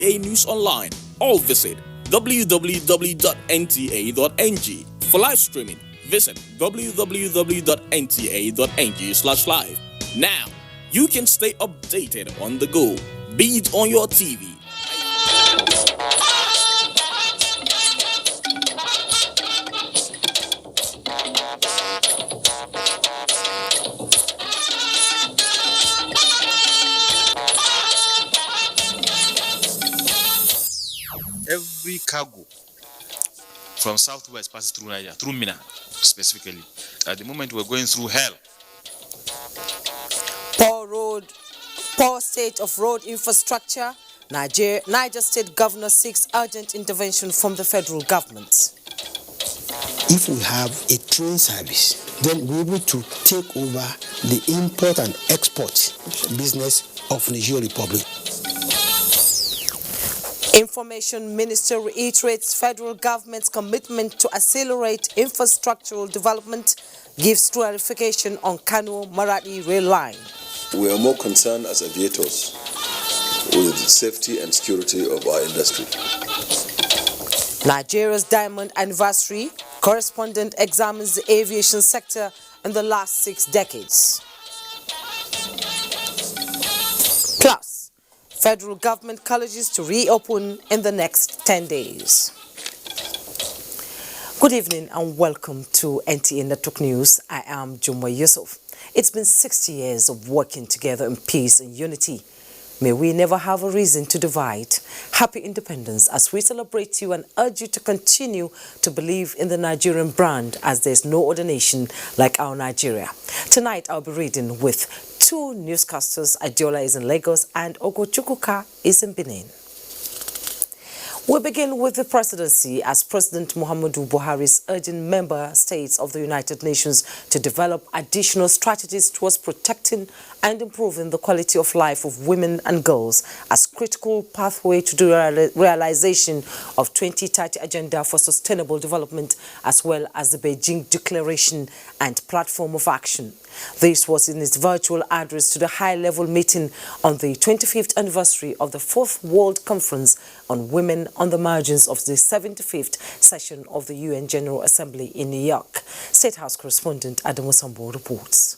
NTA News Online or visit www.nta.ng. For live streaming, visit www.nta.ng/live. Now, you can stay updated on the go, be it on your TV. Every cargo from southwest passes through Niger, through Mina specifically. At the moment, we're going through hell. Poor state of road infrastructure. Niger State Governor seeks urgent intervention from the federal government. If we have a train service, then we'll be able to take over the import and export business of Niger Republic. Information Minister reiterates federal government's commitment to accelerate infrastructural development, gives clarification on Kano-Maradi rail line. We are more concerned as aviators with the safety and security of our industry. Nigeria's diamond anniversary. Correspondent examines the aviation sector in the last 6 decades. Plus, federal government colleges to reopen in the next 10 days. Good evening and welcome to NTA Network News. I am Jummai Yusuf. It's been 60 years of working together in peace and unity. May we never have a reason to divide. Happy independence as we celebrate you and urge you to continue to believe in the Nigerian brand, as there's no other nation like our Nigeria. Tonight I'll be reading with 2 newscasters. Adiola is in Lagos and Ogochukwuka is in Benin. We begin with the presidency, as President Muhammadu Buhari is urging member states of the United Nations to develop additional strategies towards protecting and improving the quality of life of women and girls as critical pathway to the realization of 2030 Agenda for Sustainable Development, as well as the Beijing Declaration and Platform of Action. This was in his virtual address to the high-level meeting on the 25th anniversary of the 4th World Conference on Women on the margins of the 75th session of the UN General Assembly in New York. State House correspondent Adamu Sambo reports.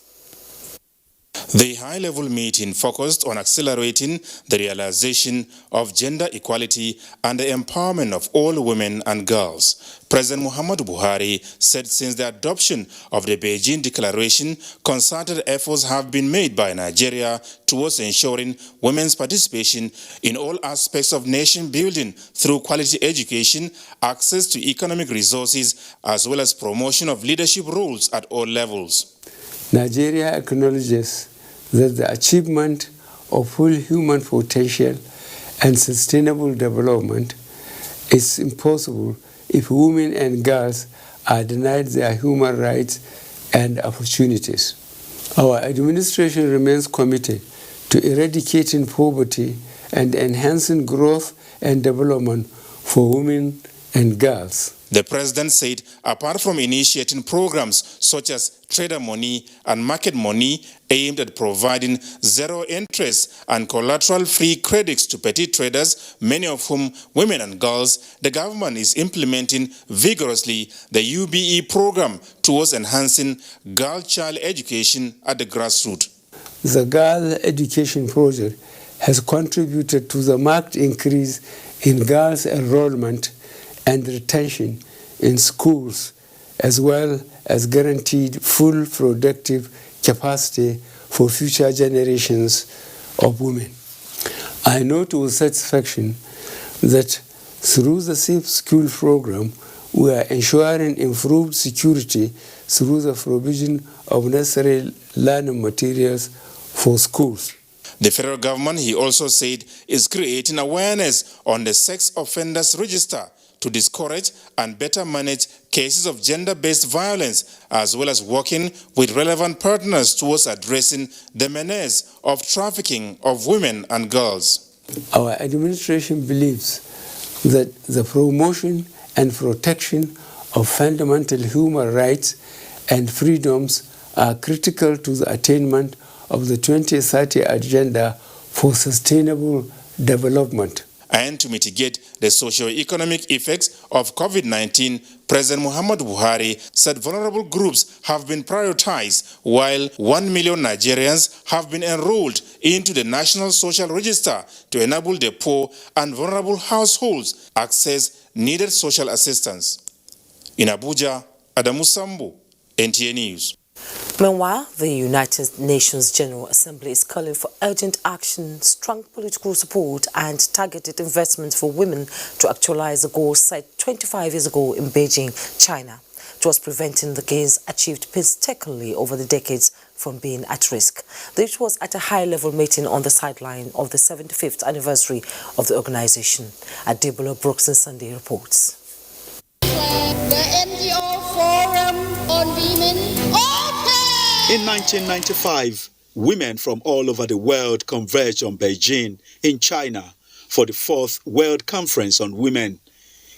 The high-level meeting focused on accelerating the realization of gender equality and the empowerment of all women and girls. President Muhammadu Buhari said since the adoption of the Beijing Declaration, concerted efforts have been made by Nigeria towards ensuring women's participation in all aspects of nation building through quality education, access to economic resources, as well as promotion of leadership roles at all levels. Nigeria acknowledges that the achievement of full human potential and sustainable development is impossible if women and girls are denied their human rights and opportunities. Our administration remains committed to eradicating poverty and enhancing growth and development for women and girls. The president said apart from initiating programs such as trader money and market money aimed at providing zero interest and collateral-free credits to petty traders, many of whom women and girls, the government is implementing vigorously the UBE program towards enhancing girl-child education at the grassroots. The Girl Education Project has contributed to the marked increase in girls' enrollment and retention in schools, as well as guaranteed full productive capacity for future generations of women. I note with satisfaction that through the Safe School program, we are ensuring improved security through the provision of necessary learning materials for schools. The federal government, he also said, is creating awareness on the sex offenders register to discourage and better manage cases of gender-based violence, as well as working with relevant partners towards addressing the menace of trafficking of women and girls. Our administration believes that the promotion and protection of fundamental human rights and freedoms are critical to the attainment of the 2030 Agenda for Sustainable Development. And to mitigate the socio-economic effects of COVID-19, President Muhammadu Buhari said vulnerable groups have been prioritized, while 1 million Nigerians have been enrolled into the National Social Register to enable the poor and vulnerable households access needed social assistance. In Abuja, Adamu Sambu, NTA News. Meanwhile, the United Nations General Assembly is calling for urgent action, strong political support and targeted investment for women to actualize the goals set 25 years ago in Beijing, China, towards preventing the gains achieved painstakingly over the decades from being at risk. This was at a high-level meeting on the sideline of the 75th anniversary of the organization. Adebola Brooks and Sunday reports. The NGO Forum on Women. In 1995, women from all over the world converged on Beijing in China for the 4th World Conference on Women.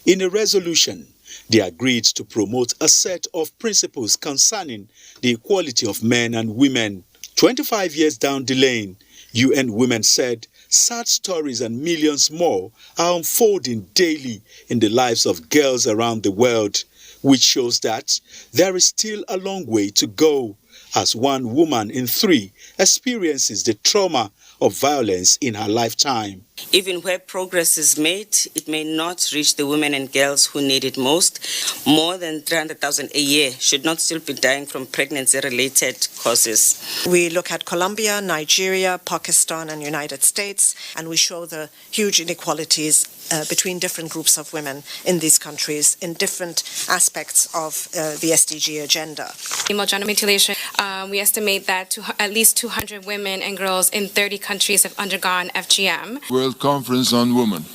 In a resolution, they agreed to promote a set of principles concerning the equality of men and women. 25 years down the lane, UN Women said sad stories and millions more are unfolding daily in the lives of girls around the world, which shows that there is still a long way to go, as 1 woman in 3 experiences the trauma of violence in her lifetime. Even where progress is made, it may not reach the women and girls who need it most. More than 300,000 a year should not still be dying from pregnancy-related causes. We look at Colombia, Nigeria, Pakistan, and United States, and we show the huge inequalities between different groups of women in these countries in different aspects of the SDG agenda. Female genital mutilation, we estimate that at least 200 women and girls in 30 countries have undergone FGM. World Conference on Women.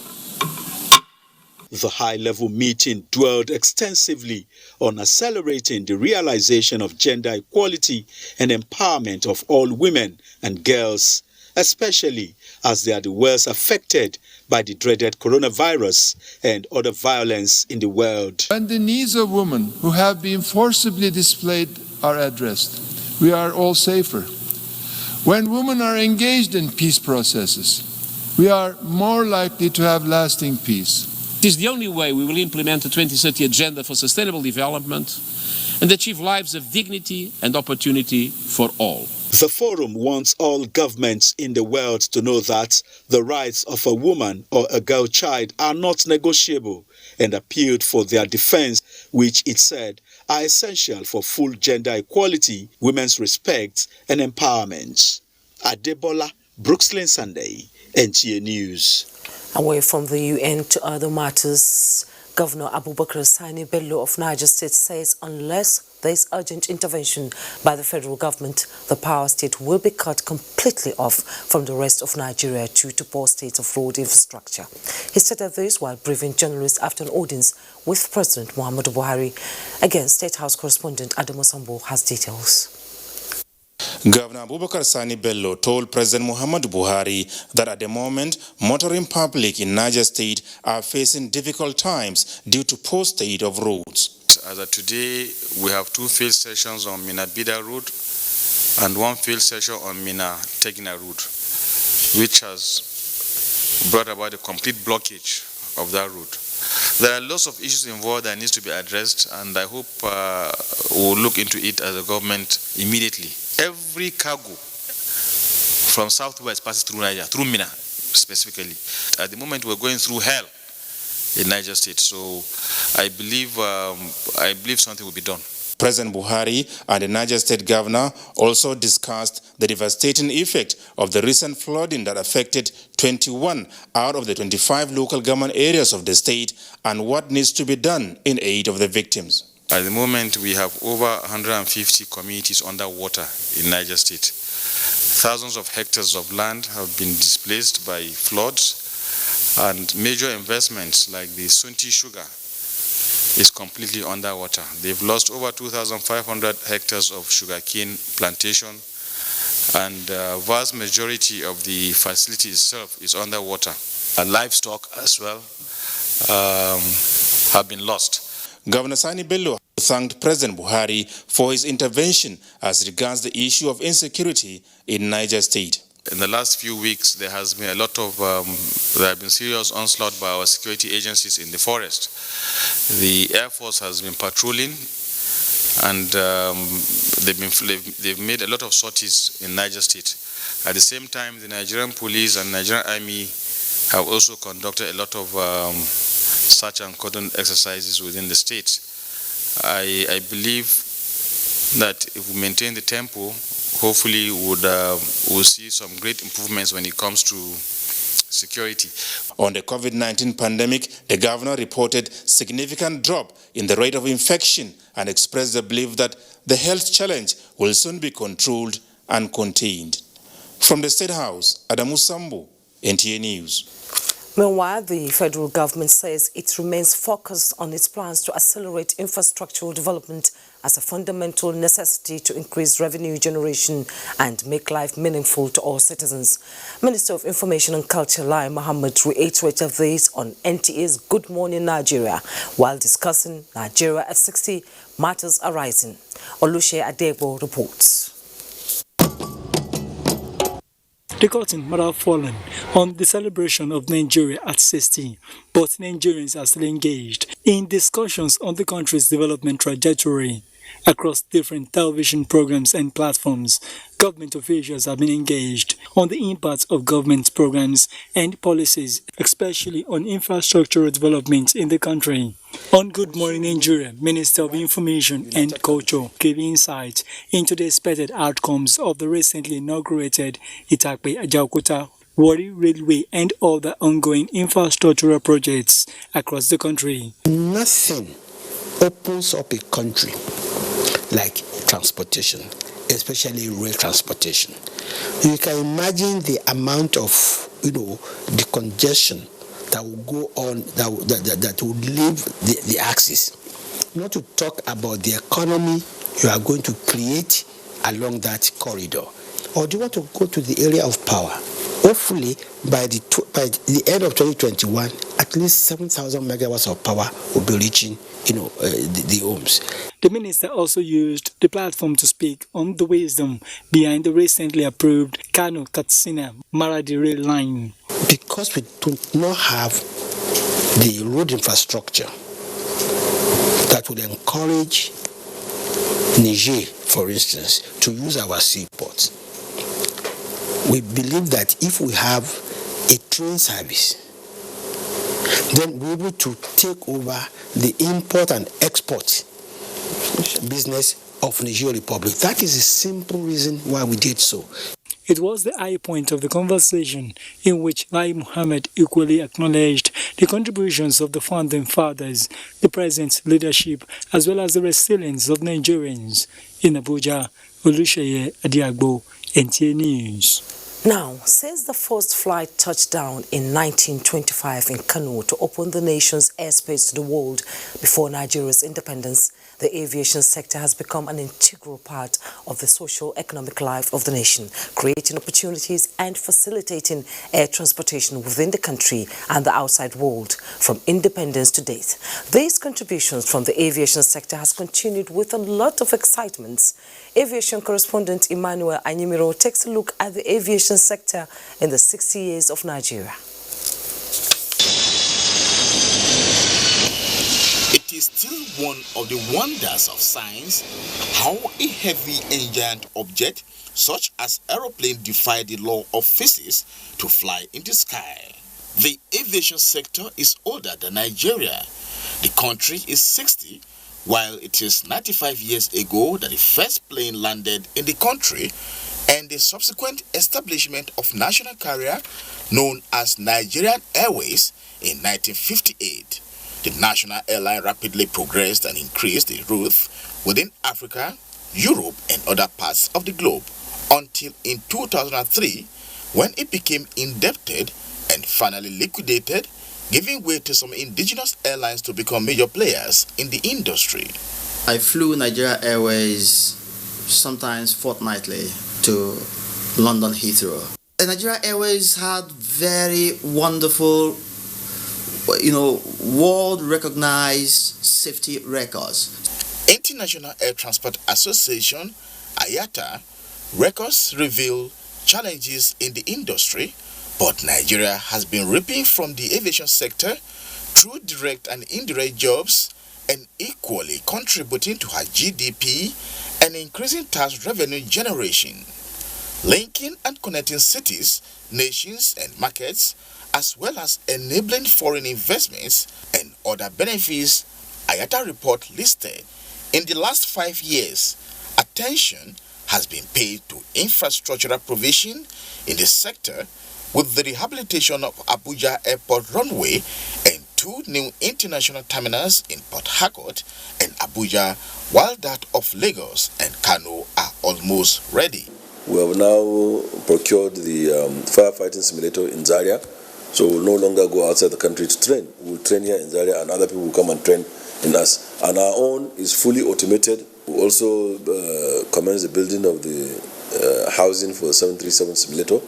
The high-level meeting dwelled extensively on accelerating the realization of gender equality and empowerment of all women and girls, especially as they are the worst affected by the dreaded coronavirus and other violence in the world. When the needs of women who have been forcibly displaced are addressed, we are all safer. When women are engaged in peace processes, we are more likely to have lasting peace. It is the only way we will implement the 2030 Agenda for Sustainable Development and achieve lives of dignity and opportunity for all. The forum wants all governments in the world to know that the rights of a woman or a girl child are not negotiable and appealed for their defense, which it said are essential for full gender equality, women's respect and empowerment. Adebola Brooks Sunday, NTA News. Away from the UN to other matters, Governor Abubakar Sani Bello of Niger State says unless there is urgent intervention by the federal government, the power state will be cut completely off from the rest of Nigeria due to poor state of road infrastructure. He stated this while briefing journalists after an audience with President Muhammadu Buhari. Again, State House correspondent Adamu Sambo has details. Governor Abubakar Sani Bello told President Muhammadu Buhari that at the moment, motoring public in Niger State are facing difficult times due to poor state of roads. As of today, we have 2 field stations on Mina-Bida Road and 1 field station on Mina-Tegina Road, which has brought about a complete blockage of that road. There are lots of issues involved that needs to be addressed, and I hope we'll look into it as a government immediately. Every cargo from southwest passes through Niger, through Mina specifically. At the moment, we're going through hell in Niger State, so I believe something will be done. President Buhari and the Niger State Governor also discussed the devastating effect of the recent flooding that affected 21 out of the 25 local government areas of the state and what needs to be done in aid of the victims. At the moment, we have over 150 communities underwater in Niger State. Thousands of hectares of land have been displaced by floods, and major investments like the Sunti Sugar is completely underwater. They've lost over 2,500 hectares of sugarcane plantation, and the vast majority of the facility itself is underwater. Livestock as well have been lost. Governor Sani Bello thanked President Buhari for his intervention as regards the issue of insecurity in Niger State. In the last few weeks, there has been there have been serious onslaught by our security agencies in the forest. The Air Force has been patrolling, and they've made a lot of sorties in Niger State. At the same time, the Nigerian police and Nigerian army have also conducted a lot of search and cordon exercises within the state. I believe that if we maintain the tempo, hopefully we'll see some great improvements when it comes to security. On the COVID-19 pandemic, the governor reported significant drop in the rate of infection and expressed the belief that the health challenge will soon be controlled and contained. From the State House, Adamu Sambo, NTA News. Meanwhile, the federal government says it remains focused on its plans to accelerate infrastructural development as a fundamental necessity to increase revenue generation and make life meaningful to all citizens. Minister of Information and Culture, Lai Mohammed, reiterated this on NTA's Good Morning Nigeria while discussing Nigeria at 60 matters arising. Olushe Adegbo reports. The curtain might have fallen on the celebration of Nigeria at 60, but Nigerians are still engaged in discussions on the country's development trajectory. Across different television programs and platforms, government officials have been engaged on the impact of government programs and policies, especially on infrastructural development in the country. On Good Morning Nigeria, Minister of Information and Culture gave insight into the expected outcomes of the recently inaugurated Itakpe-Ajaokuta Warri Railway and other ongoing infrastructural projects across the country. Nothing opens up a country like transportation, especially rail transportation. You can imagine the amount of, the congestion that will go on, that will leave the axis. Not to talk about the economy you are going to create along that corridor. Or do you want to go to the area of power? Hopefully, by the end of 2021, at least 7,000 megawatts of power will be reaching, the homes. The minister also used the platform to speak on the wisdom behind the recently approved Kano-Katsina Maradi rail line. Because we do not have the road infrastructure that would encourage Niger, for instance, to use our seaports, we believe that if we have a train service, then we're able to take over the import and export business of Niger Republic. That is a simple reason why we did so. It was the high point of the conversation in which Lai Mohammed equally acknowledged the contributions of the founding fathers, the present leadership, as well as the resilience of Nigerians. In Abuja, Oluseye Adiagbo, NTA News. Now, since the first flight touched down in 1925 in Kano to open the nation's airspace to the world before Nigeria's independence, the aviation sector has become an integral part of the socio-economic life of the nation, creating opportunities and facilitating air transportation within the country and the outside world from independence to date. These contributions from the aviation sector has continued with a lot of excitement. Aviation correspondent Emmanuel Anyimiro takes a look at the aviation sector in the 60 years of Nigeria. It is still one of the wonders of science how a heavy and giant object such as aeroplane defy the law of physics to fly in the sky. The aviation sector is older than Nigeria. The country is 60, while it is 95 years ago that the first plane landed in the country and the subsequent establishment of national carrier known as Nigerian Airways in 1958. The national airline rapidly progressed and increased its routes within Africa, Europe, and other parts of the globe until in 2003 when it became indebted and finally liquidated, giving way to some indigenous airlines to become major players in the industry. I flew Nigeria Airways sometimes fortnightly to London Heathrow. Nigeria Airways had very wonderful, world-recognized safety records. International Air Transport Association, IATA, records reveal challenges in the industry, but Nigeria has been reaping from the aviation sector through direct and indirect jobs and equally contributing to her GDP and increasing tax revenue generation. Linking and connecting cities, nations and markets, as well as enabling foreign investments and other benefits, IATA report listed. In the last 5 years, attention has been paid to infrastructural provision in the sector with the rehabilitation of Abuja Airport runway and 2 new international terminals in Port Harcourt and Abuja, while that of Lagos and Kano are almost ready. We have now procured the firefighting simulator in Zaria, so we'll no longer go outside the country to train. We'll train here in Zaria and other people will come and train in us. And our own is fully automated. We also commenced the building of the housing for the 737 simulator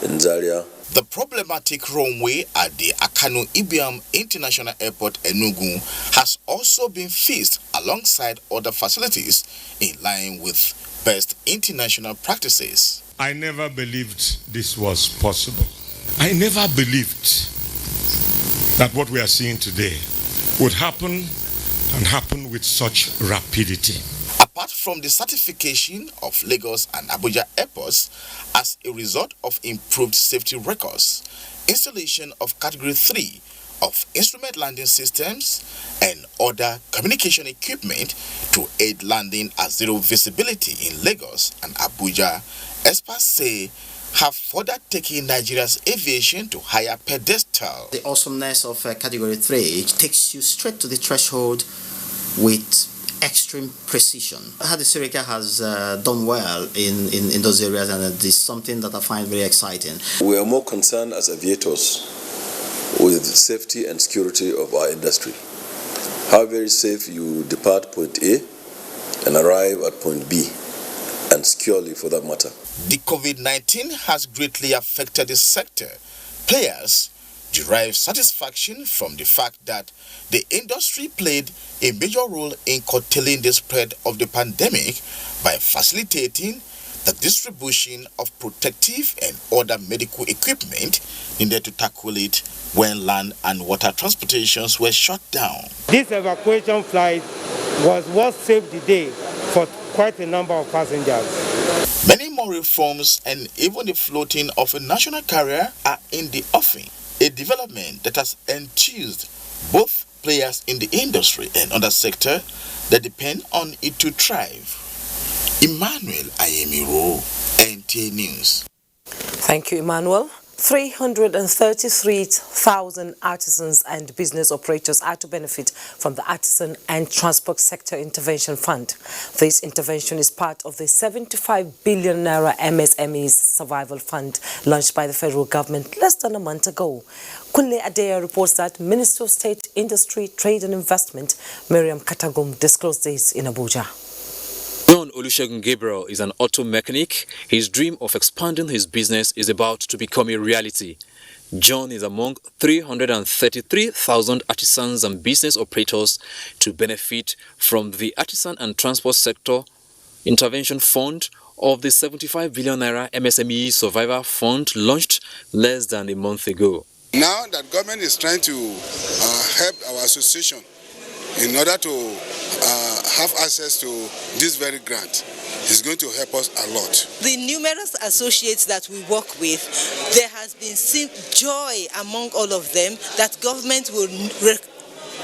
in Zaria. The problematic runway at the Akanu Ibiam International Airport Enugu has also been fixed alongside other facilities in line with best international practices. I never believed this was possible. I never believed that what we are seeing today would happen and happen with such rapidity. Apart from the certification of Lagos and Abuja airports as a result of improved safety records, installation of Category 3 of instrument landing systems and other communication equipment to aid landing at zero visibility in Lagos and Abuja, experts say have further taken Nigeria's aviation to higher pedestal. The awesomeness of Category 3 takes you straight to the threshold with extreme precision. Hadi Sirika has done well in those areas, and it is something that I find very exciting. We are more concerned as aviators with the safety and security of our industry. How very safe you depart point A and arrive at point B, and securely for that matter. The COVID-19 has greatly affected the sector. Players derive satisfaction from the fact that the industry played a major role in curtailing the spread of the pandemic by facilitating the distribution of protective and other medical equipment needed to tackle it when land and water transportations were shut down. This evacuation flight was what saved the day for quite a number of passengers. Many more reforms and even the floating of a national carrier are in the offing, a development that has enthused both players in the industry and other sector that depend on it to thrive. Emmanuel Ayemiro, NTA News. Thank you, Emmanuel. 333,000 artisans and business operators are to benefit from the Artisan and Transport Sector Intervention Fund. This intervention is part of the 75 billion naira MSME Survival Fund launched by the federal government less than a month ago. Kunle Adeya reports that Minister of State, Industry, Trade and Investment, Miriam Katagum, disclosed this in Abuja. John Olusegun Gabriel is an auto mechanic. His dream of expanding his business is about to become a reality. John is among 333,000 artisans and business operators to benefit from the Artisan and Transport Sector Intervention Fund of the 75 billion naira MSME Survivor Fund launched less than a month ago. Now that government is trying to help our association in order to have access to this very grant, is going to help us a lot. The numerous associates that we work with, there has been joy among all of them that government will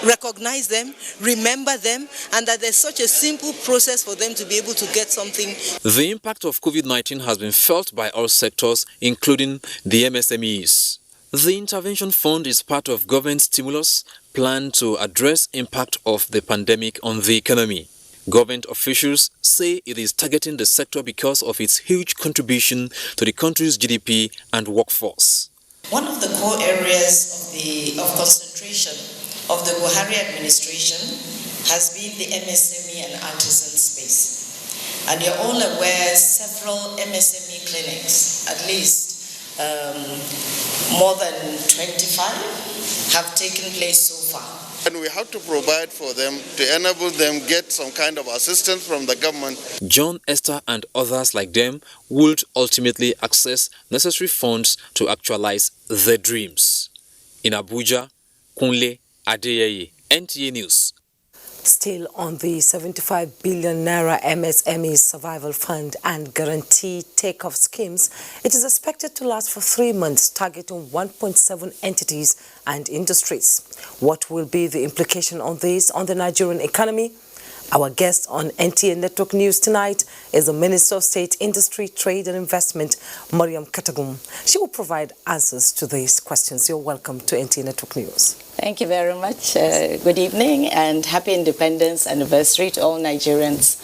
recognize them, remember them, and that there's such a simple process for them to be able to get something. The impact of COVID-19 has been felt by all sectors, including the MSMEs. The intervention fund is part of government stimulus plan to address impact of the pandemic on the economy. Government officials say it is targeting the sector because of its huge contribution to the country's GDP and workforce. One of the core areas of concentration of the Buhari administration has been the MSME and artisan space. And you're all aware several MSME clinics, at least more than 25, have taken place so far. And we have to provide for them to enable them get some kind of assistance from the government. John, Esther and others like them would ultimately access necessary funds to actualize their dreams. In Abuja, Kunle Adeyeye, NTA News. Still on the 75 billion naira MSME survival fund and guarantee takeoff schemes, it is expected to last for 3 months, targeting 1.7 entities and industries. What will be the implication on this on the Nigerian economy? Our guest on NTA Network News tonight is the Minister of State, Industry, Trade and Investment, Mariam Katagum. She will provide answers to these questions. You're welcome to NTA Network News. Thank you very much. Good evening and happy Independence Anniversary to all Nigerians.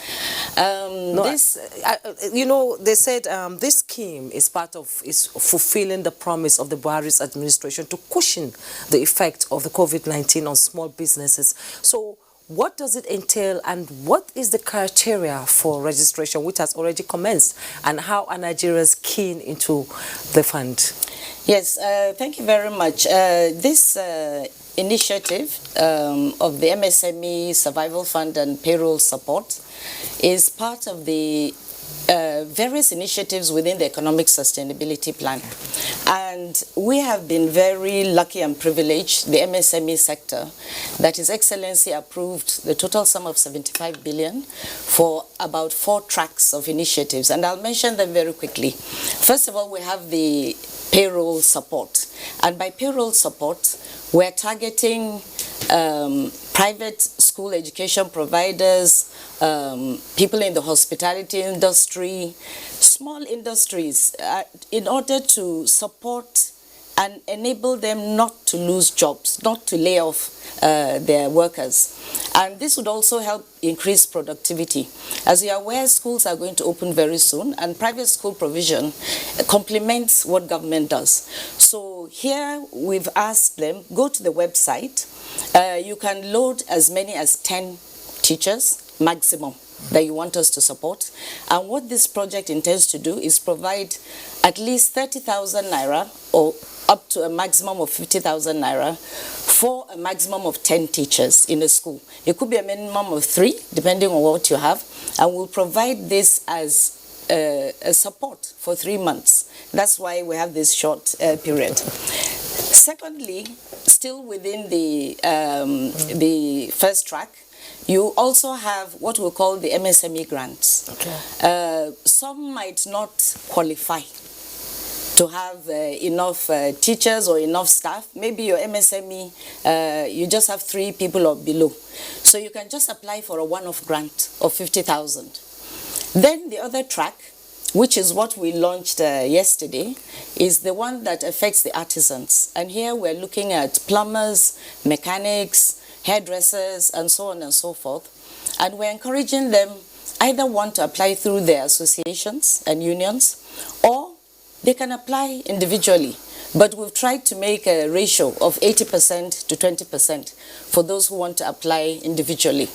They said this scheme is fulfilling the promise of the Buhari's administration to cushion the effect of the COVID-19 on small businesses. So, what does it entail and what is the criteria for registration, which has already commenced, and how are Nigerians keen into the fund? Yes, thank you very much. This initiative of the MSME Survival Fund and Payroll Support is part of the various initiatives within the Economic Sustainability Plan. And we have been very lucky and privileged, the MSME sector, that His Excellency approved the total sum of 75 billion for about 4 tracks of initiatives. And I'll mention them very quickly. First of all, we have the payroll support. And by payroll support, we're targeting private school education providers, people in the hospitality industry, small industries, in order to support and enable them not to lose jobs, not to lay off their workers. And this would also help increase productivity. As you are aware, schools are going to open very soon, and private school provision complements what government does. So here we've asked them, go to the website. You can load as many as 10 teachers maximum that you want us to support. And what this project intends to do is provide at least 30,000 naira or up to a maximum of 50,000 naira for a maximum of 10 teachers in a school. It could be a minimum of 3, depending on what you have. And we'll provide this as a support for 3 months. That's why we have this short period. Secondly, still within the first track, you also have what we call the MSME grants. Okay. Some might not qualify to have enough teachers or enough staff. Maybe your MSME, you just have 3 people or below. So you can just apply for a one-off grant of 50,000. Then the other track, which is what we launched yesterday, is the one that affects the artisans. And here we're looking at plumbers, mechanics, hairdressers, and so on and so forth. And we're encouraging them either want to apply through their associations and unions, or they can apply individually. But we've tried to make a ratio of 80% to 20% for those who want to apply individually.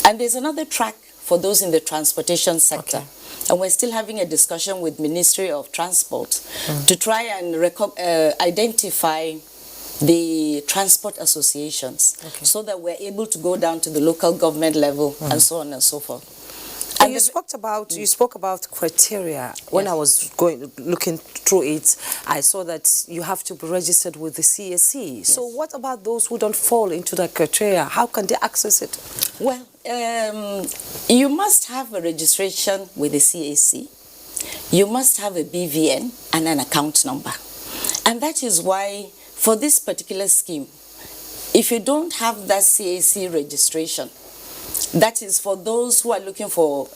And there's another track for those in the transportation sector. Okay. And we're still having a discussion with Ministry of Transport to try and identify the transport associations, so that we're able to go down to the local government level and so on and so forth. And you spoke about criteria. When I was looking through it, I saw that you have to be registered with the CAC. Yes. So what about those who don't fall into that criteria? How can they access it? Well, you must have a registration with the CAC. You must have a BVN and an account number. And that is why for this particular scheme, if you don't have that CAC registration, that is for those who are looking for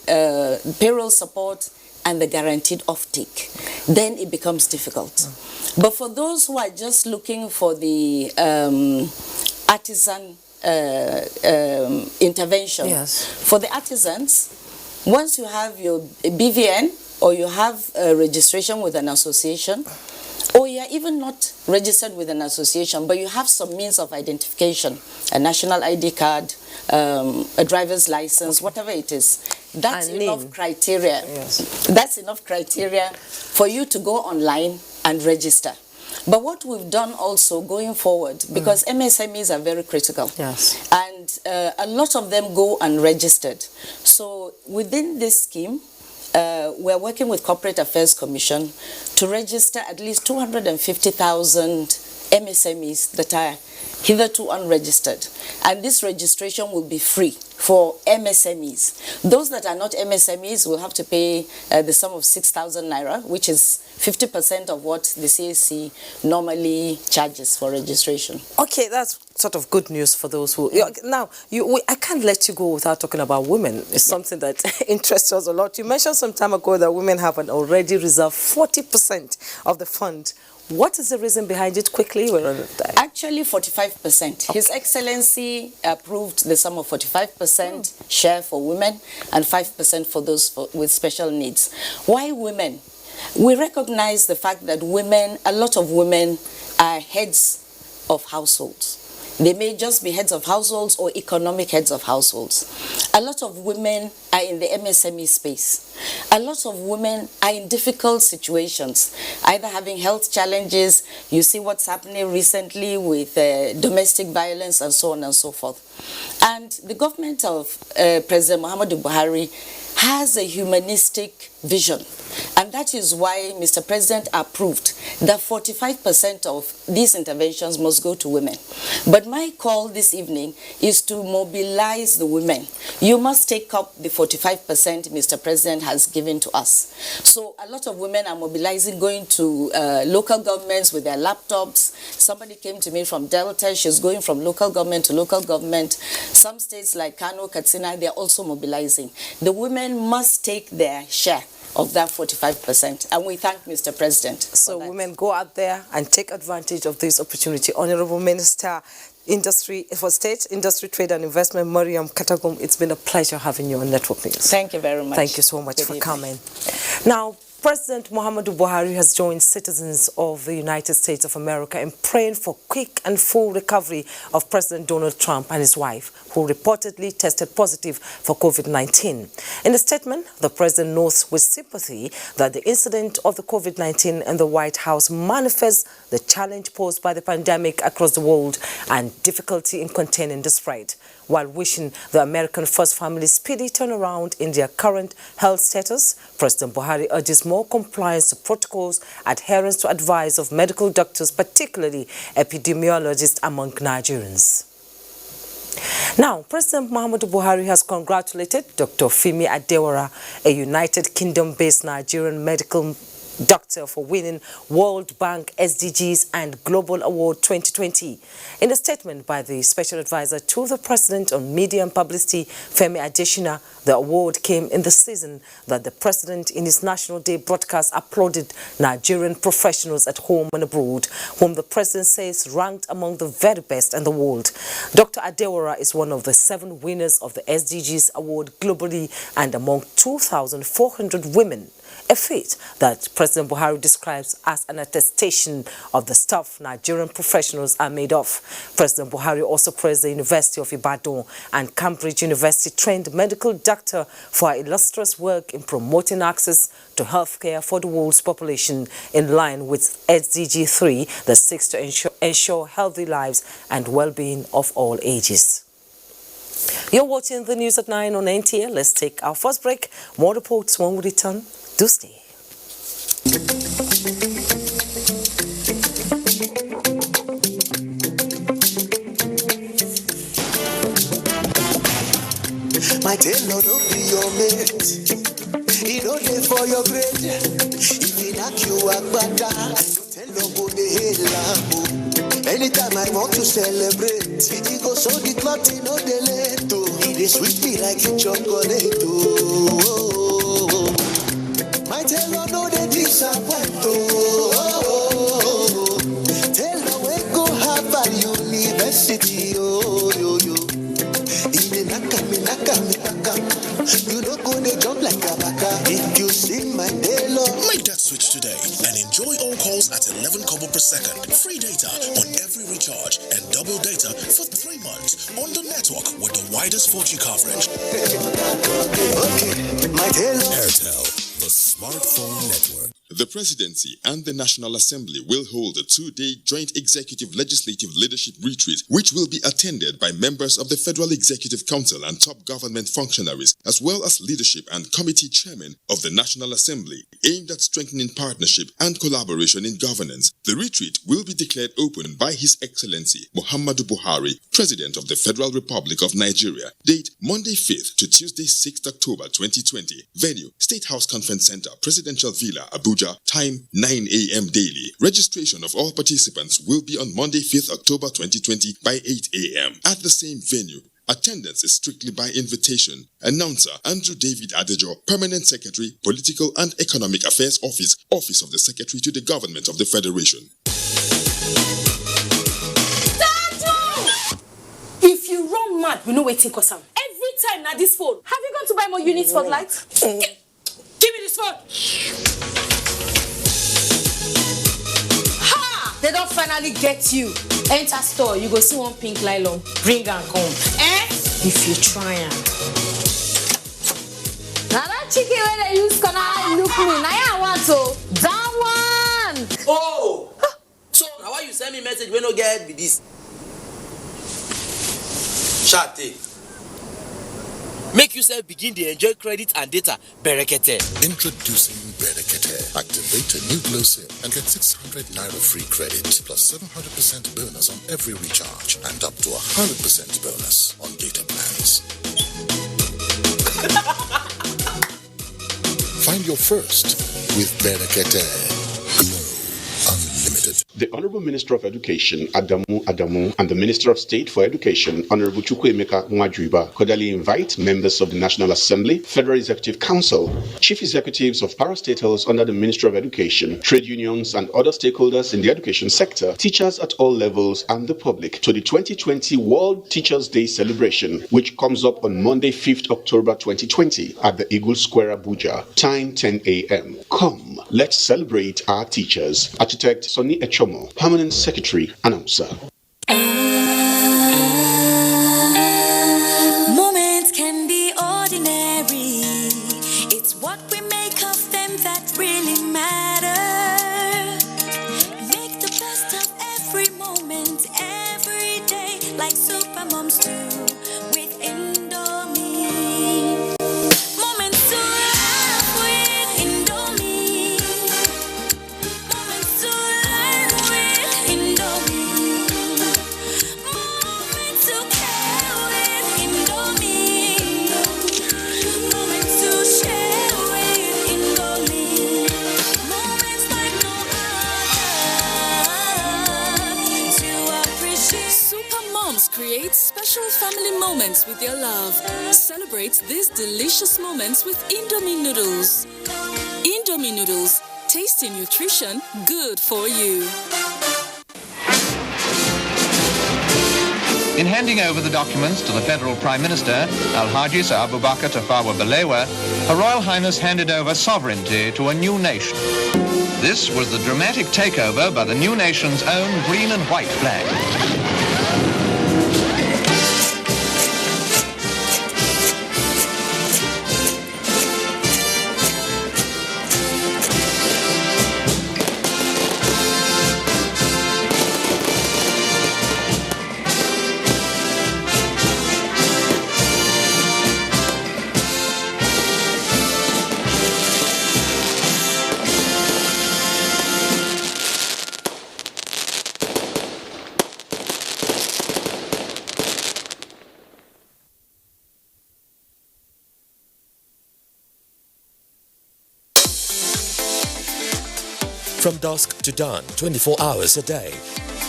payroll support and the guaranteed offtake, then it becomes difficult. But for those who are just looking for the artisan intervention, for the artisans, once you have your BVN or you have a registration with an association, or you're even not registered with an association, but you have some means of identification, a national ID card, a driver's license, whatever it is, that's enough criteria. Yes. That's enough criteria for you to go online and register. But what we've done also going forward, because MSMEs are very critical. Yes. And a lot of them go unregistered. So within this scheme, we're working with Corporate Affairs Commission to register at least 250,000 MSMEs that are hitherto unregistered. And this registration will be free for MSMEs. Those that are not MSMEs will have to pay the sum of 6,000 naira, which is 50% of what the CAC normally charges for registration. Okay, that's sort of good news for those who... Now, I can't let you go without talking about women. It's something that interests us a lot. You mentioned some time ago that women have an already reserved 40% of the fund. What is the reason behind it? Quickly, we're on Actually, 45%. His Excellency approved the sum of 45% share for women and 5% for those with special needs. Why women? We recognize the fact that women, a lot of women are heads of households. They may just be heads of households or economic heads of households. A lot of women are in the MSME space. A lot of women are in difficult situations, either having health challenges. You see what's happening recently with domestic violence and so on and so forth. And the government of President Muhammadu Buhari has a humanistic vision. And that is why Mr. President approved that 45% of these interventions must go to women. But my call this evening is to mobilize the women. You must take up the 45% Mr. President has given to us. So a lot of women are mobilizing, going to local governments with their laptops. Somebody came to me from Delta. She's going from local government to local government. Some states like Kano, Katsina, they're also mobilizing. The women must take their share of that 45%. And we thank Mr. President. So women go out there and take advantage of this opportunity. Honorable Minister, for State, Industry, Trade and Investment, Mariam Katagum, it's been a pleasure having you on Network News. Thank you very much. Thank you so much for coming. Now, President Muhammadu Buhari has joined citizens of the United States of America in praying for quick and full recovery of President Donald Trump and his wife, who reportedly tested positive for COVID-19. In a statement, the president notes with sympathy that the incident of the COVID-19 in the White House manifests the challenge posed by the pandemic across the world and difficulty in containing the spread. While wishing the American First Family speedy turnaround in their current health status, President Buhari urges more compliance to protocols, adherence to advice of medical doctors, particularly epidemiologists among Nigerians. Now, President Muhammadu Buhari has congratulated Dr. Femi Adewara, a United Kingdom-based Nigerian medical doctor, for winning World Bank SDGs and Global Award 2020. In a statement by the Special Advisor to the President on Media and Publicity, Femi Adesina, the award came in the season that the President in his National Day broadcast applauded Nigerian professionals at home and abroad, whom the President says ranked among the very best in the world. Dr. Adewara is one of the 7 winners of the SDGs Award globally and among 2,400 women, a feat that President Buhari describes as an attestation of the stuff Nigerian professionals are made of. President Buhari also praised the University of Ibadan and Cambridge University trained medical doctor for her illustrious work in promoting access to healthcare for the world's population in line with SDG 3 that seeks to ensure healthy lives and well-being of all ages. You're watching the news at 9 on NTA. Let's take our first break. More reports when we return. Do stay. My tailor don't be your mate. He don't live for your grade. If he knock you a bada, tell him go the hell. Anytime I want to celebrate, he go so the clock he no delay to. He sweet me like a chocolate. My tailor know they disappoint. Tailor we go Harvard University. You don't go they jump like a baka. If you see my tailor, make that switch today and enjoy all calls at 11 kobo per second. Free data on every recharge and double data for 3 months on the network with the widest 4G coverage. Okay, my tailor. Airtel, the smartphone network. The Presidency and the National Assembly will hold a 2-day joint executive legislative leadership retreat, which will be attended by members of the Federal Executive Council and top government functionaries, as well as leadership and committee chairmen of the National Assembly, aimed at strengthening partnership and collaboration in governance. The retreat will be declared open by His Excellency Muhammadu Buhari, President of the Federal Republic of Nigeria. Date Monday 5th to Tuesday 6th October 2020. Venue State House Conference Center, Presidential Villa, Abuja. Time 9 a.m. daily. Registration of all participants will be on Monday 5th October 2020 by 8 a.m. at the same venue. Attendance is strictly by invitation. Announcer Andrew David Adejo, Permanent Secretary, Political and Economic Affairs Office, Office of the Secretary to the Government of the Federation. If you run mad, we know waiting cause am. Every time na this phone. Have you gone to buy more units for light? Give me this phone. Ha! They don't finally get you. Enter store, you go see one pink nylon. Bring and come. If you try am. Now that chicken where they use corner look me. Now I want to. That one. Oh! So now why you send me message when no get with this? Shate. Make yourself begin to enjoy credit and data. Berekete. Introducing Berekete. Activate a new glow SIM and get 600 Naira free credit plus 700% bonus on every recharge and up to 100% bonus on data plans. Find your first with Berekete. Glow Unlimited. The Honorable Minister of Education, Adamu, and the Minister of State for Education, Honorable Chukwuemeka Nwajuiba, cordially invite members of the National Assembly, Federal Executive Council, chief executives of parastatals under the Ministry of Education, trade unions, and other stakeholders in the education sector, teachers at all levels, and the public to the 2020 World Teachers' Day celebration, which comes up on Monday, 5th October 2020 at the Eagle Square, Abuja. Time 10 a.m. Come, let's celebrate our teachers. Architect Sonny Echomo, Permanent Secretary, Announcer. Moments can be ordinary. It's what we make of them that really matter. Make the best of every moment, every day, like super moms do with Indomie. Moments to laugh with Indomie. Moments to learn with Indomie. Moments to care with Indomie. Moments to share with Indomie. Moments like no other to appreciate. Super Moms create special family moments with their love. Celebrate these delicious moments with Indomie noodles. Indomie noodles, tasty nutrition, good for you. In handing over the documents to the Federal Prime Minister, Alhaji Sir Abubakar Tafawa Balewa, Her Royal Highness handed over sovereignty to a new nation. This was the dramatic takeover by the new nation's own green and white flag. From dusk to dawn, 24 hours a day,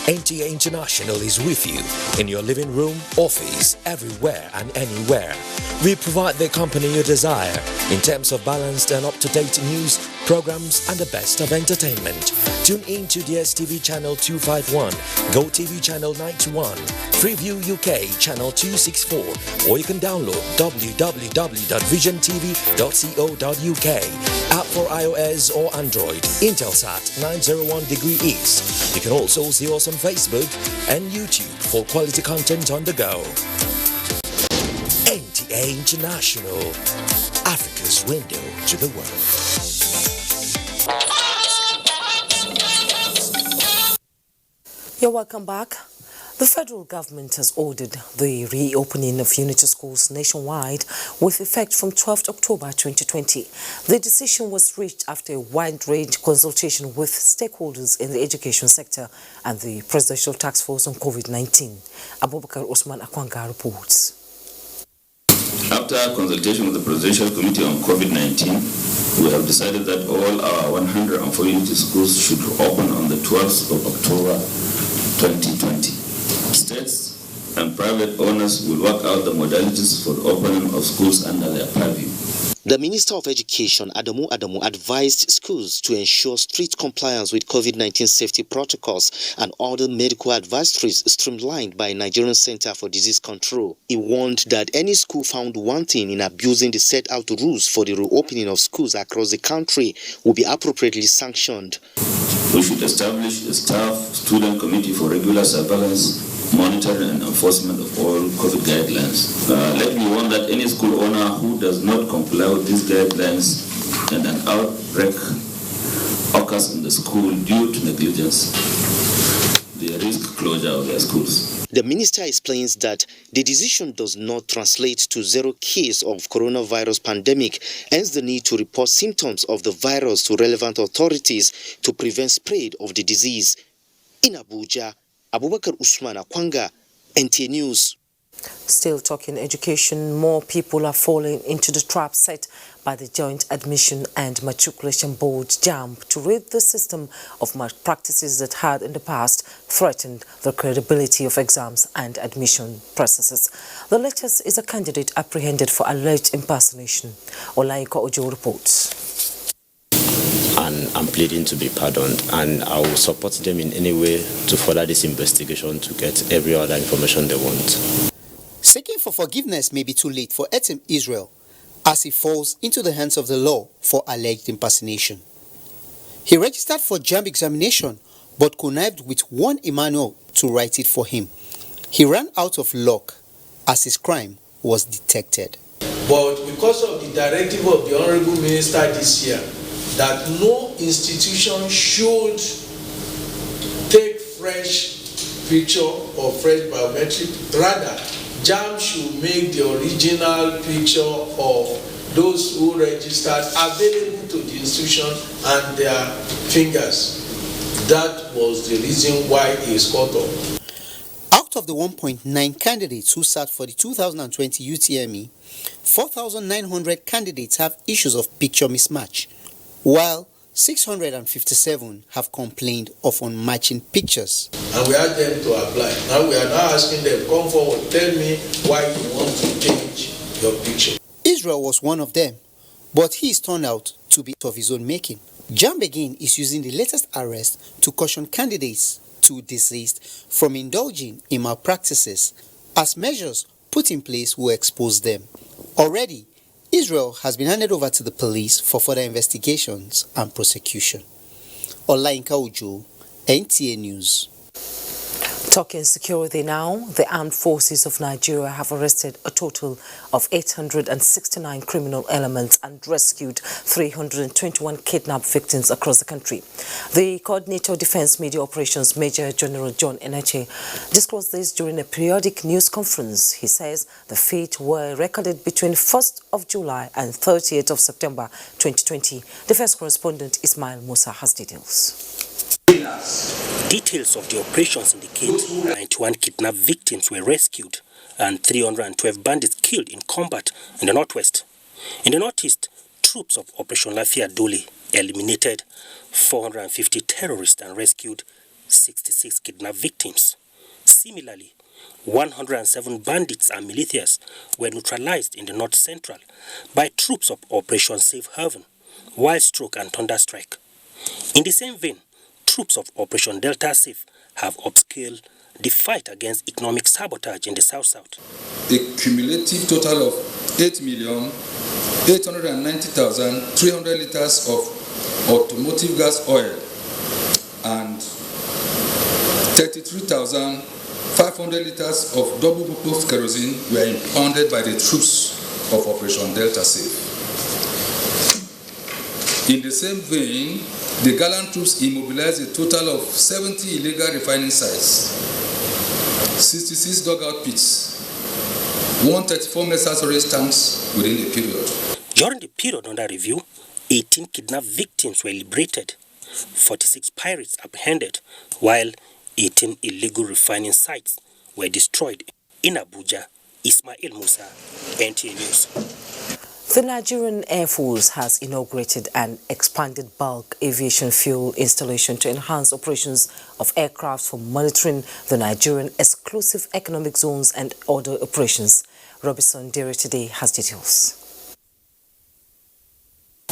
NTA International is with you in your living room, office, everywhere and anywhere. We provide the company you desire in terms of balanced and up-to-date news, programs and the best of entertainment. Tune in to DSTV channel 251, GoTV channel 91, Freeview UK channel 264, or you can download www.visiontv.co.uk. App for iOS or Android, Intelsat 901 degree east. You can also see us on Facebook and YouTube for quality content on the go. NTA International, Africa's window to the world. You're welcome back. The federal government has ordered the reopening of unity schools nationwide with effect from 12th October 2020. The decision was reached after a wide-range consultation with stakeholders in the education sector and the Presidential Task Force on COVID-19. Abubakar Usman Akwanga reports. After consultation with the Presidential Committee on COVID-19, we have decided that all our 104 unity schools should open on the 12th of October 2020. States and private owners will work out the modalities for the opening of schools under their purview. The Minister of Education, Adamu advised schools to ensure strict compliance with COVID-19 safety protocols and other medical advisories streamlined by Nigerian Center for Disease Control. He warned that any school found wanting in abusing the set-out rules for the reopening of schools across the country will be appropriately sanctioned. We should establish a staff-student committee for regular surveillance, monitoring and enforcement of all COVID guidelines. Let me warn that any school owner who does not comply with these guidelines and an outbreak occurs in the school due to negligence, they risk closure of their schools. The minister explains that the decision does not translate to zero case of coronavirus pandemic, hence the need to report symptoms of the virus to relevant authorities to prevent spread of the disease. In Abuja, Abubakar Usman Akwanga, NTA News. Still talking education, more people are falling into the trap set by the Joint Admission and Matriculation Board JAMB to rid the system of malpractices that had in the past threatened the credibility of exams and admission processes. The latest is a candidate apprehended for alleged impersonation. Olaika Ojo reports. And I'm pleading to be pardoned, and I will support them in any way to further this investigation to get every other information they want. Seeking for forgiveness may be too late for Etim Israel as he falls into the hands of the law for alleged impersonation. He registered for JAMB examination but connived with one Emmanuel to write it for him. He ran out of luck as his crime was detected. But because of the directive of the Honorable Minister this year, that no institution should take fresh picture or fresh biometric, rather JAMB should make the original picture of those who registered available to the institution and their fingers. That was the reason why he is caught up. Out of the 1.9 candidates who sat for the 2020 UTME, 4,900 candidates have issues of picture mismatch, while 657 have complained of unmatching pictures. And we asked them to apply. Now we are now asking them, come forward, tell me why you want to change your picture. Israel was one of them, but he is turned out to be of his own making. JAMB again is using the latest arrest to caution candidates to desist from indulging in malpractices, as measures put in place will expose them. Already, Israel has been handed over to the police for further investigations and prosecution. Olainka Ojo, NTA News. Talking security now, the armed forces of Nigeria have arrested a total of 869 criminal elements and rescued 321 kidnapped victims across the country. The Coordinator of Defense Media Operations, Major General John Enache, disclosed this during a periodic news conference. He says the feat were recorded between 1st of July and 30th of September 2020. Defense correspondent Ismail Musa has details. Details of the operations indicate 91 kidnapped victims were rescued and 312 bandits killed in combat in the northwest. In the northeast, troops of Operation Lafia Dole eliminated 450 terrorists and rescued 66 kidnapped victims. Similarly, 107 bandits and militias were neutralized in the north central by troops of Operation Safe Haven, Wild Stroke and Thunderstrike. In the same vein, troops of Operation Delta Safe have upscaled the fight against economic sabotage in the South-South. A cumulative total of 8,890,300 liters of automotive gas oil and 33,500 liters of double-purpose kerosene were impounded by the troops of Operation Delta Safe. In the same vein, the gallant troops immobilized a total of 70 illegal refining sites, 66 dugout pits, 134 mercenary tanks within the period. During the period under review, 18 kidnapped victims were liberated, 46 pirates apprehended, while 18 illegal refining sites were destroyed in Abuja. Ismail Musa, NTA News. The Nigerian Air Force has inaugurated an expanded bulk aviation fuel installation to enhance operations of aircraft for monitoring the Nigerian exclusive economic zones and other operations. Robinson Dere today has details.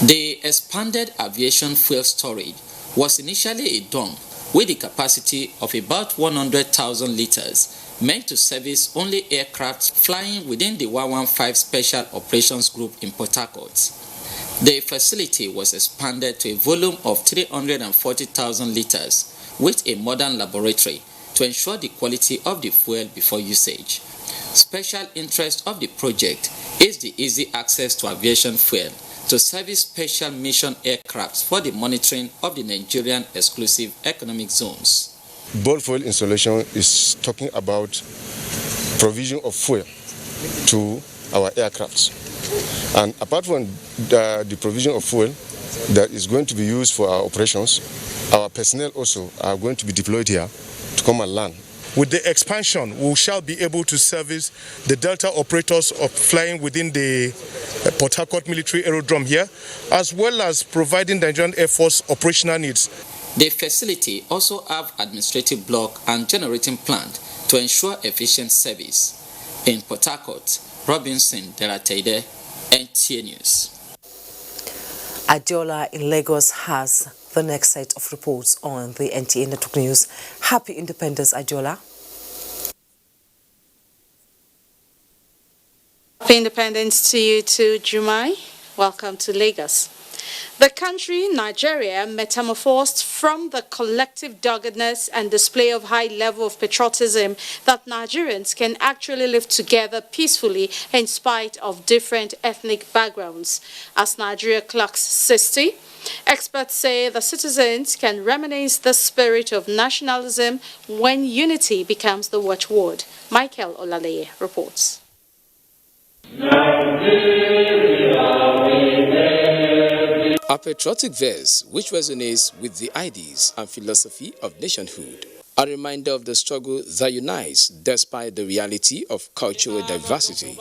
The expanded aviation fuel storage was initially a dome with a capacity of about 100,000 liters, meant to service only aircraft flying within the 115 Special Operations Group in Port Harcourt. The facility was expanded to a volume of 340,000 liters with a modern laboratory to ensure the quality of the fuel before usage. Special interest of the project is the easy access to aviation fuel to service special mission aircraft for the monitoring of the Nigerian exclusive economic zones. Bulk fuel installation is talking about provision of fuel to our aircrafts. And apart from the provision of fuel that is going to be used for our operations, our personnel also are going to be deployed here to come and land. With the expansion, we shall be able to service the Delta operators of flying within the Port Harcourt military aerodrome here, as well as providing the Nigerian Air Force operational needs. The facility also have administrative block and generating plant to ensure efficient service. In Port Harcourt, Robinson Derateide, NTA News. Adiola in Lagos has the next set of reports on the NTA Network News. Happy Independence, Adiola. Happy Independence to you too, Jummai. Welcome to Lagos. The country, Nigeria, metamorphosed from the collective doggedness and display of high level of patriotism that Nigerians can actually live together peacefully in spite of different ethnic backgrounds. As Nigeria clocks 60, experts say the citizens can reminisce the spirit of nationalism when unity becomes the watchword. Michael Olaleye reports. A patriotic verse which resonates with the ideas and philosophy of nationhood. A reminder of the struggle that unites despite the reality of cultural diversity.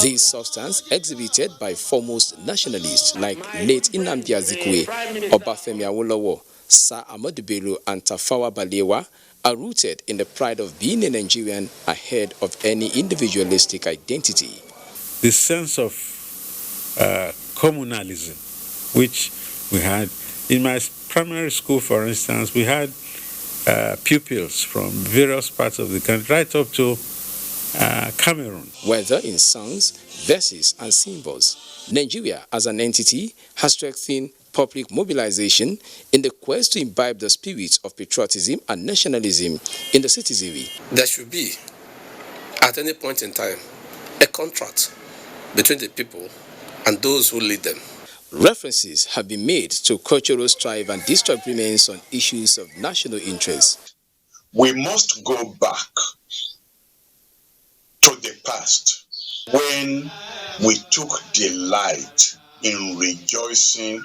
This substance exhibited by foremost nationalists like late Nnamdi Azikiwe, Obafemi Awolowo, Sir Ahmadu Bello and Tafawa Balewa are rooted in the pride of being a Nigerian ahead of any individualistic identity. The sense of communalism which we had. In my primary school, for instance, we had pupils from various parts of the country, right up to Cameroon. Whether in songs, verses, and symbols, Nigeria as an entity has strengthened public mobilization in the quest to imbibe the spirit of patriotism and nationalism in the citizenry. There should be, at any point in time, a contract between the people and those who lead them. References have been made to cultural strife and disagreements on issues of national interest. We must go back to the past when we took delight in rejoicing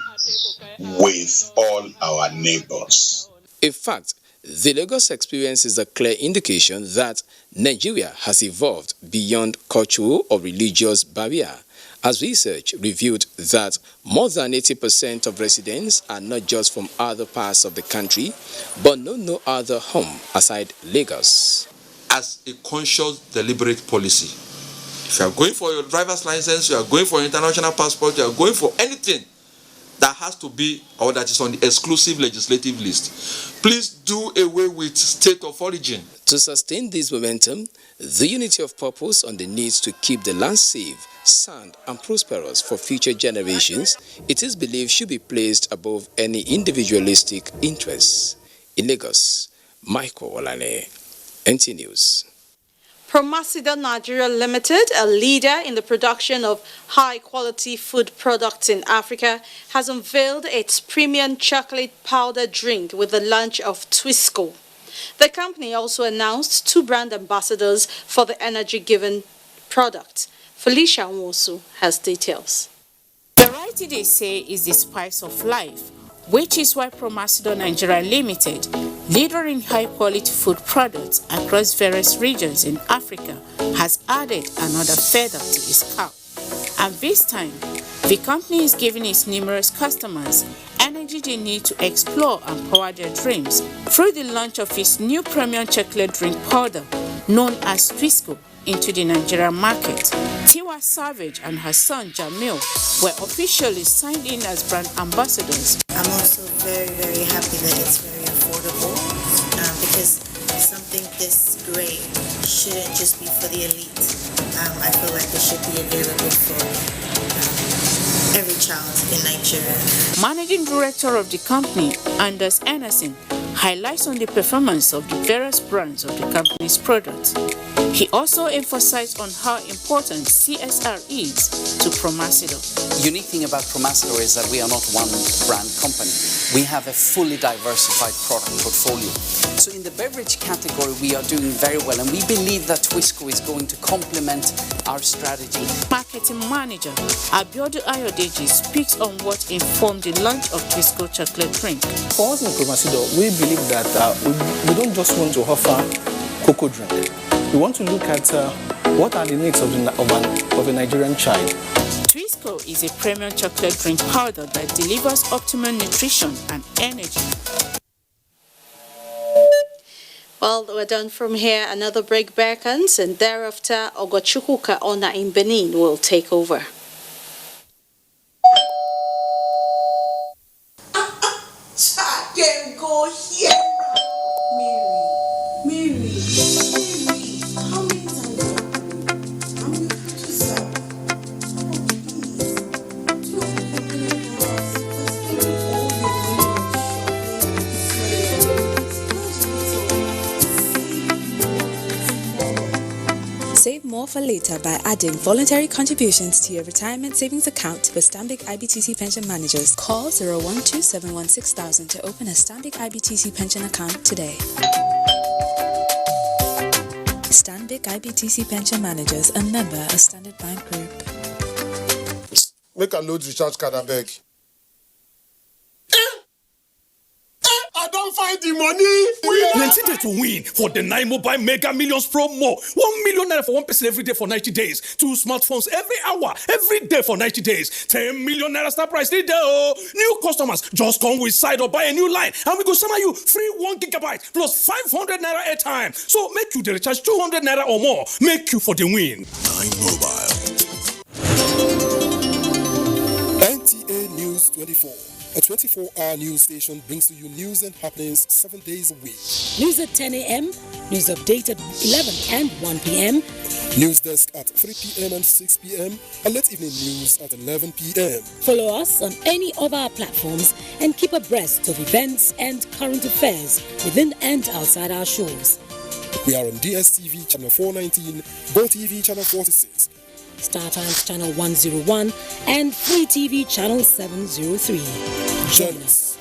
with all our neighbors. In fact, the Lagos experience is a clear indication that Nigeria has evolved beyond cultural or religious barrier, as research revealed that more than 80% of residents are not just from other parts of the country, but know no other home aside Lagos. As a conscious, deliberate policy, if you are going for your driver's license, you are going for international passport, you are going for anything that has to be or that is on the exclusive legislative list, please do away with state of origin. To sustain this momentum, the unity of purpose on the need to keep the land safe, sound and prosperous for future generations, it is believed should be placed above any individualistic interests. In Lagos, Michael Olane, NT News. Promasido Nigeria Limited, a leader in the production of high-quality food products in Africa, has unveiled its premium chocolate powder drink with the launch of Twisco. The company also announced 2 brand ambassadors for the energy-given product. Felicia Nwosu has details. Variety, they say, is the spice of life, which is why Promasido Nigeria Limited, leader in high-quality food products across various regions in Africa, has added another feather to its cap. And this time, the company is giving its numerous customers energy they need to explore and power their dreams through the launch of its new premium chocolate drink powder, known as Twisco, into the Nigerian market. Tiwa Savage and her son Jamil were officially signed in as brand ambassadors. I'm also very, very happy that it's very affordable because something this great shouldn't just be for the elite. I feel like it should be available for every child in Nigeria. Managing director of the company, Anders Anderson, highlights on the performance of the various brands of the company's products. He also emphasized on how important CSR is to Promasido. The unique thing about Promasido is that we are not one brand company. We have a fully diversified product portfolio. So in the beverage category, we are doing very well, and we believe that Twisco is going to complement our strategy. Marketing manager Abiodun Ayodeji speaks on what informed the launch of Twisco chocolate drink. For us in Promasido, we believe that we don't just want to offer cocoa drink. We want to look at what are the needs of a Nigerian child. Twisco is a premium chocolate drink powder that delivers optimal nutrition and energy. Well, we're done from here. Another break beckons, and thereafter, Ogochukwuka Ona in Benin will take over. Then go here. Mary, how many times I'm going to put yourself? Save more for later by adding voluntary contributions to your retirement savings account with Stanbic IBTC Pension Managers. Call 012-716,000 to open a Stanbic IBTC pension account today. Stanbic IBTC Pension Managers, a member of Standard Bank Group. Make a load recharge card, I beg. I don't find the money. Plenty day to win for the 9 Mobile Mega Millions promo. 1 million naira for one person every day for 90 days. 2 smartphones every hour, every day for 90 days. 10 million naira star price day. New customers just come with side or buy a new line, and we go send you free 1 gigabyte plus 500 naira airtime. So make you the recharge 200 naira or more. Make you for the win. 9 Mobile. NTA News 24. A 24-hour news station brings to you news and happenings 7 days a week. News at 10 a.m., news update at 11 and 1 p.m. News desk at 3 p.m. and 6 p.m. and late evening news at 11 p.m. Follow us on any of our platforms and keep abreast of events and current affairs within and outside our shores. We are on DSTV channel 419, GoTV channel 46, Star Times channel 101 and Free TV channel 703. Join us.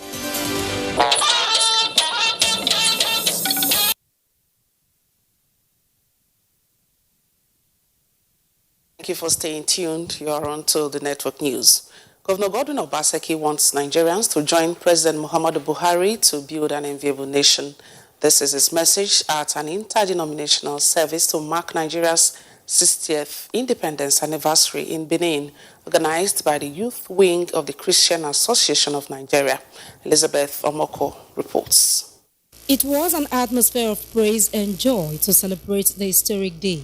Thank you for staying tuned. You are on to the network news. Governor Godwin Obaseki wants Nigerians to join President Muhammadu Buhari to build an enviable nation. This is his message at an interdenominational service to mark Nigeria's 60th independence anniversary in Benin, organized by the youth wing of the Christian Association of Nigeria. Elizabeth Omoko reports. It was an atmosphere of praise and joy to celebrate the historic day.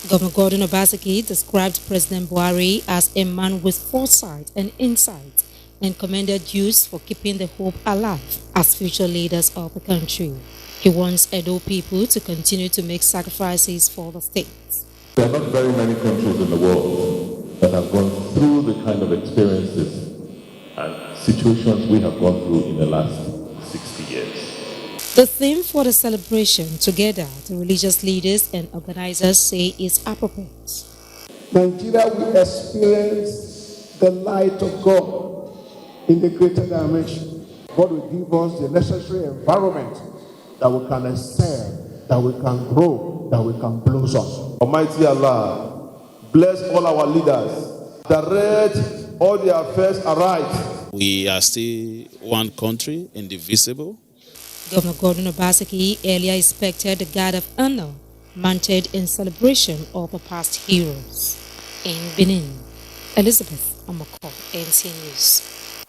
Governor Godwin Obaseki described President Buhari as a man with foresight and insight, and commended youths for keeping the hope alive as future leaders of the country. He wants Edo people to continue to make sacrifices for the state. There are not very many countries in the world that have gone through the kind of experiences and situations we have gone through in the last 60 years. The theme for the celebration, together, the religious leaders and organizers say is appropriate. Nigeria will experience the light of God in the greater dimension. God will give us the necessary environment that we can excel, that we can grow, that we can blossom. Almighty Allah, bless all our leaders, direct all their affairs aright. We are still one country, indivisible. Governor Gordon Obaseki earlier expected the guard of honor mounted in celebration of the past heroes. In Benin, Elizabeth Amoko, NTA News.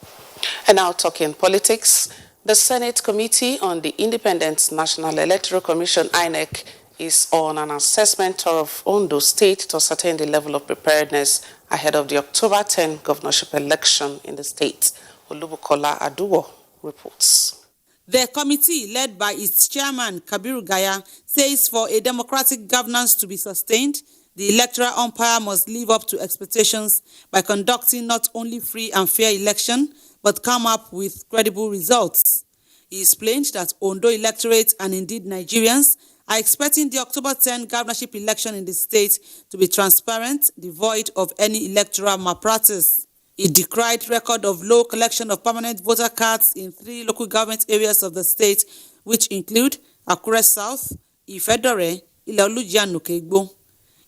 And now talking politics, the Senate Committee on the Independent National Electoral Commission, INEC, is on an assessment tour of Ondo State to ascertain the level of preparedness ahead of the October 10 governorship election in the state. Olubukola Aduwo reports. The committee, led by its chairman, Kabiru Gaya, says for a democratic governance to be sustained, the electoral umpire must live up to expectations by conducting not only free and fair election, but come up with credible results. He explained that Ondo electorate and indeed Nigerians are expecting the October 10 governorship election in the state to be transparent, devoid of any electoral malpractice. He decried record of low collection of permanent voter cards in 3 local government areas of the state, which include Akure South, Ifedore, Ilaoluji and Nukegbo.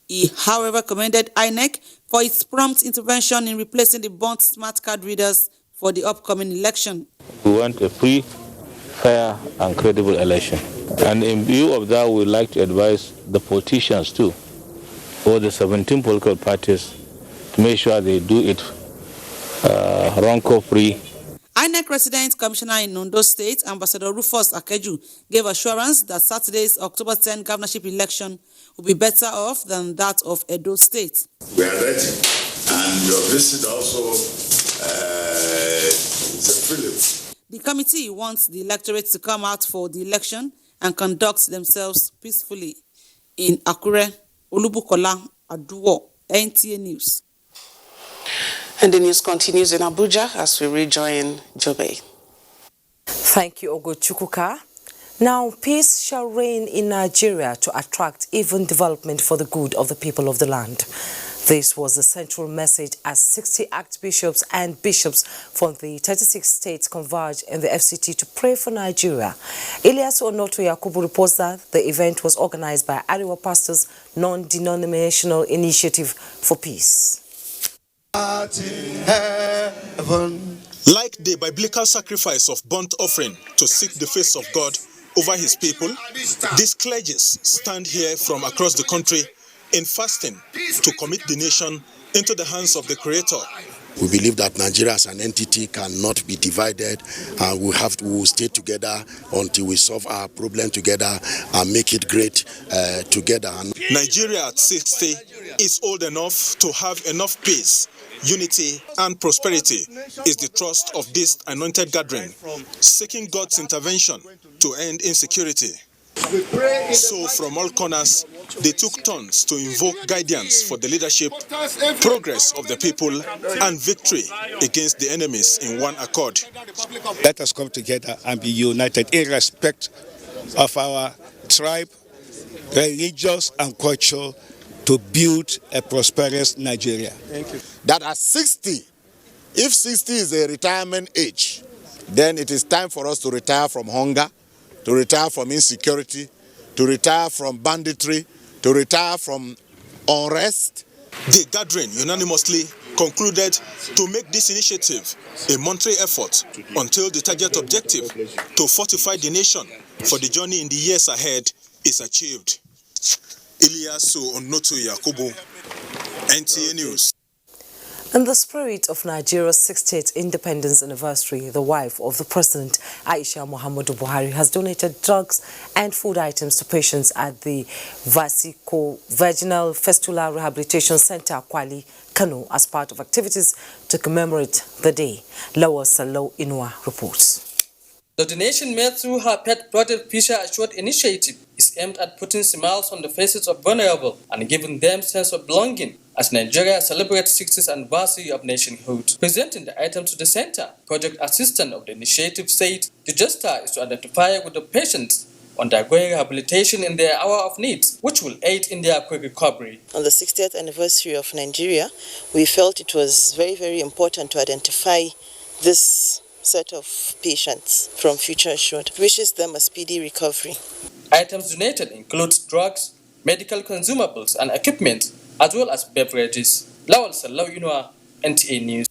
He, however, commended INEC for its prompt intervention in replacing the burnt smart card readers for the upcoming election. We want a free, fair and credible election. And in view of that, we would like to advise the politicians too, or the 17 political parties, to make sure they do it rancor-free. INEC Resident Commissioner in Ondo State, Ambassador Rufus Akeju, gave assurance that Saturday's October 10 governorship election will be better off than that of Edo State. We are ready, and your visit also is a fillip. The committee wants the electorate to come out for the election and conduct themselves peacefully. In Akure, Olubukola Aduwo, NTA News. And the news continues in Abuja as we rejoin Jummai. Thank you, Ogo Chukwuka. Now, peace shall reign in Nigeria to attract even development for the good of the people of the land. This was the central message as 60 archbishops and bishops from the 36 states converged in the FCT to pray for Nigeria. Elias Onoto Yakubu reports that the event was organized by Ariwa Pastors Non-Denominational Initiative for Peace. Like the biblical sacrifice of burnt offering to seek the face of God over his people, these clergies stand here from across the country in fasting to commit the nation into the hands of the Creator. We believe that Nigeria as an entity cannot be divided, and we will stay together until we solve our problem together and make it great together. Nigeria at 60 is old enough to have enough peace, unity and prosperity is the thrust of this anointed gathering, seeking God's intervention to end insecurity. So from all corners, they took turns to invoke guidance for the leadership, progress of the people, and victory against the enemies in one accord. Let us come together and be united in respect of our tribe, religious and culture, to build a prosperous Nigeria. Thank you. That at 60, if 60 is a retirement age, then it is time for us to retire from hunger, to retire from insecurity, to retire from banditry, to retire from unrest. The gathering unanimously concluded to make this initiative a monthly effort until the target objective to fortify the nation for the journey in the years ahead is achieved. Eliasu Onoto Yakubu, NTA News. In the spirit of Nigeria's 60th independence anniversary, the wife of the president, Aisha Muhammadu Buhari, has donated drugs and food items to patients at the Vesico-Vaginal Fistula Rehabilitation Center, Kwali, Kano, as part of activities to commemorate the day. Lawa Salo Inua reports. The donation made through her pet project Future Assured initiative is aimed at putting smiles on the faces of vulnerable and giving them sense of belonging as Nigeria celebrates 60th anniversary of nationhood. Presenting the item to the center, project assistant of the initiative said the gesture is to identify with the patients undergoing rehabilitation in their hour of need, which will aid in their quick recovery. On the 60th anniversary of Nigeria, we felt it was very, very important to identify this set of patients from Future Assured. Wishes them a speedy recovery. Items donated include drugs, medical consumables and equipment, as well as beverages. Lawal Sallau Inua, NTA News.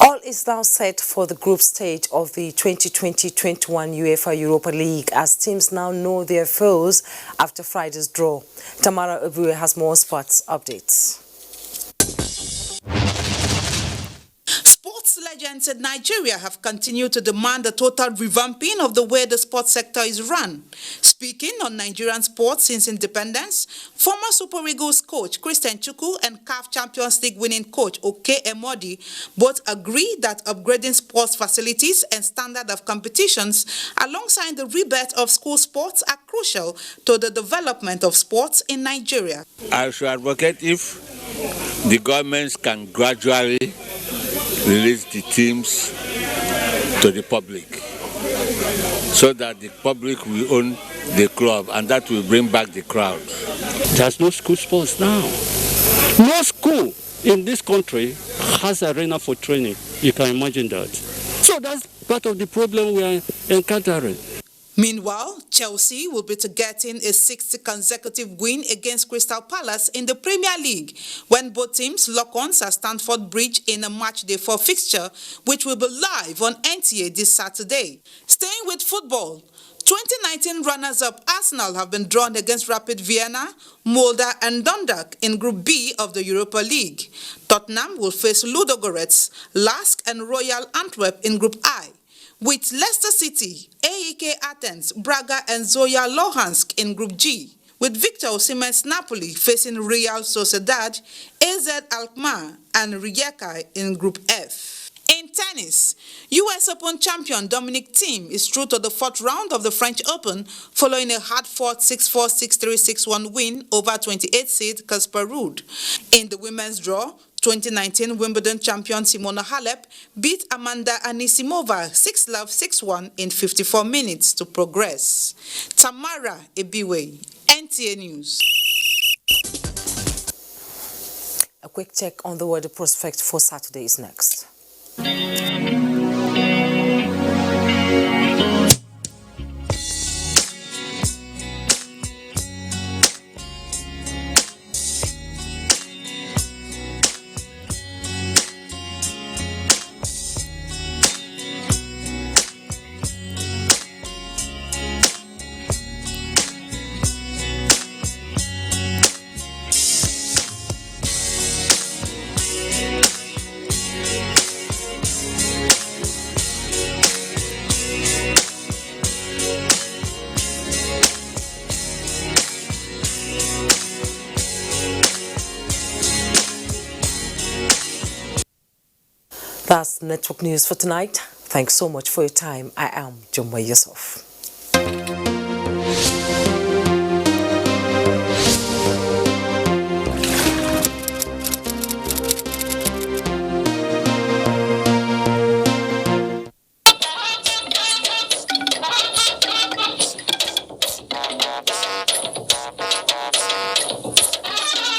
All is now set for the group stage of the 2020-21 UEFA Europa League as teams now know their foes after Friday's draw. Tamara Abuja has more sports updates. Sports legends in Nigeria have continued to demand a total revamping of the way the sports sector is run. Speaking on Nigerian sports since independence, former Super Eagles coach Christian Chukwu and CAF Champions League winning coach Oke Emodi both agree that upgrading sports facilities and standard of competitions alongside the rebirth of school sports are crucial to the development of sports in Nigeria. I should advocate if the governments can gradually release the teams to the public so that the public will own the club and that will bring back the crowd. There's no school sports now. No school in this country has an arena for training. You can imagine that. So that's part of the problem we are encountering. Meanwhile, Chelsea will be getting a 60th consecutive win against Crystal Palace in the Premier League when both teams lock ons at Stamford Bridge in a matchday 4 fixture, which will be live on NTA this Saturday. Staying with football, 2019 runners-up Arsenal have been drawn against Rapid Vienna, Molde and Dundalk in Group B of the Europa League. Tottenham will face Ludogorets, Lask and Royal Antwerp in Group I, with Leicester City, AEK Athens, Braga and Zoya Luhansk in Group G, with Victor Osimhen's Napoli facing Real Sociedad, AZ Alkmaar and Rijeka in Group F. In tennis, US Open champion Dominic Thiem is through to the 4th round of the French Open following a hard-fought 6-4, 6-3, 6-1 win over 28th-seed Casper Ruud. In the women's draw, 2019 Wimbledon champion Simona Halep beat Amanda Anisimova 6-love, 6-1 in 54 minutes to progress. Tamara Ebiwe, NTA News. A quick check on the weather prospect for Saturday is next. That's Network News for tonight. Thanks so much for your time. I am Jummai Yusuf.